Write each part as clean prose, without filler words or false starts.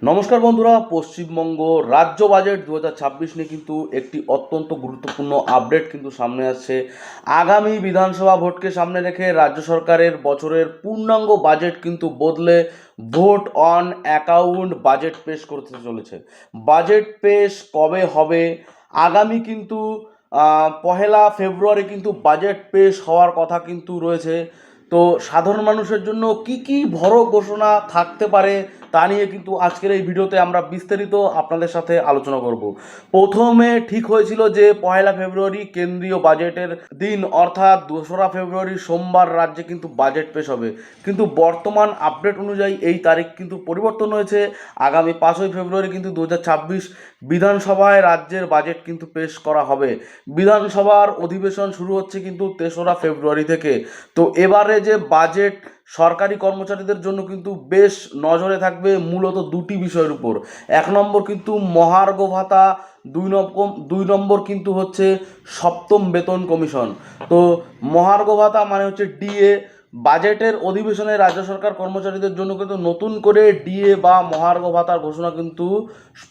নমস্কার বন্ধুরা, পশ্চিমবঙ্গ রাজ্য বাজেট 2026 নিয়ে কিন্তু একটি অত্যন্ত গুরুত্বপূর্ণ আপডেট কিন্তু সামনে আসছে। আগামী বিধানসভা ভোটকে সামনে রেখে রাজ্য সরকারের বছরের পূর্ণাঙ্গ বাজেট কিন্তু বদলে ভোট অন অ্যাকাউন্ট বাজেট পেশ করতে চলেছে। বাজেট পেশ কবে হবে? আগামী কিন্তু 1 ফেব্রুয়ারি কিন্তু বাজেট পেশ হওয়ার কথা কিন্তু রয়েছে। তো সাধারণ মানুষের জন্য কি কি বড় ঘোষণা থাকতে পারে তা নিয়ে কিন্তু আজকের এই ভিডিওতে আমরা বিস্তারিত আপনাদের সাথে আলোচনা করব। প্রথমে ঠিক হয়েছিল যে 1 ফেব্রুয়ারি কেন্দ্রীয় বাজেটের দিন, অর্থাৎ 2রা ফেব্রুয়ারি সোমবার রাজ্যে কিন্তু বাজেট পেশ হবে, কিন্তু বর্তমান আপডেট অনুযায়ী এই তারিখ কিন্তু পরিবর্তন হয়েছে। আগামী 5ই ফেব্রুয়ারি কিন্তু 2026 বিধানসভায় রাজ্যের বাজেট কিন্তু পেশ করা হবে। বিধানসভার অধিবেশন শুরু হচ্ছে কিন্তু 3রা ফেব্রুয়ারি থেকে। তো এবারে যে বাজেট সরকারি কর্মচারীদের জন্য কিন্তু বেশ নজরে থাকবে মূলত দুটি বিষয়ের উপর। 1 নম্বর কিন্তু মহার্ঘ ভাতা, 2 নম্বর কিন্তু হচ্ছে সপ্তম বেতন কমিশন। তো মহার্ঘ ভাতা মানে হচ্ছে ডিএ। বাজেটের অধিবেশনে রাজ্য সরকার কর্মচারীদের জন্য কিন্তু নতুন করে ডিএ বা মহার্ঘ ভাতার ঘোষণা কিন্তু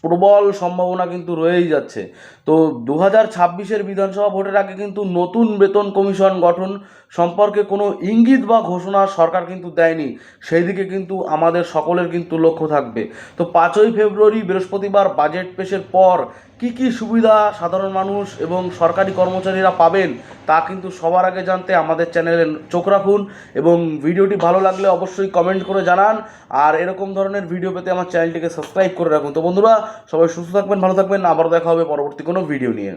প্রবল সম্ভাবনা কিন্তু রয়েই যাচ্ছে। তো 2026-এর বিধানসভা ভোটের আগে কিন্তু নতুন বেতন কমিশন গঠন সম্পর্কে কোনো ইঙ্গিত বা ঘোষণা সরকার কিন্তু দেয়নি, সেই দিকে কিন্তু আমাদের সকলের কিন্তু লক্ষ্য থাকবে। তো 5ই ফেব্রুয়ারি বৃহস্পতিবার বাজেট পেশের পর কি কি সুবিধা সাধারণ মানুষ এবং সরকারি কর্মচারীরা পাবেন তা কিন্তু সবার আগে জানতে আমাদের চ্যানেলে চোখ রাখুন, এবং ভিডিওটি ভালো লাগলে অবশ্যই কমেন্ট করে জানান। আর এরকম ধরনের ভিডিও পেতে আমার চ্যানেলটিকে সাবস্ক্রাইব করে রাখুন। তো বন্ধুরা, সবাই সুস্থ থাকবেন, ভালো থাকবেন, আবার দেখা হবে পরবর্তী কোনো ভিডিও নিয়ে।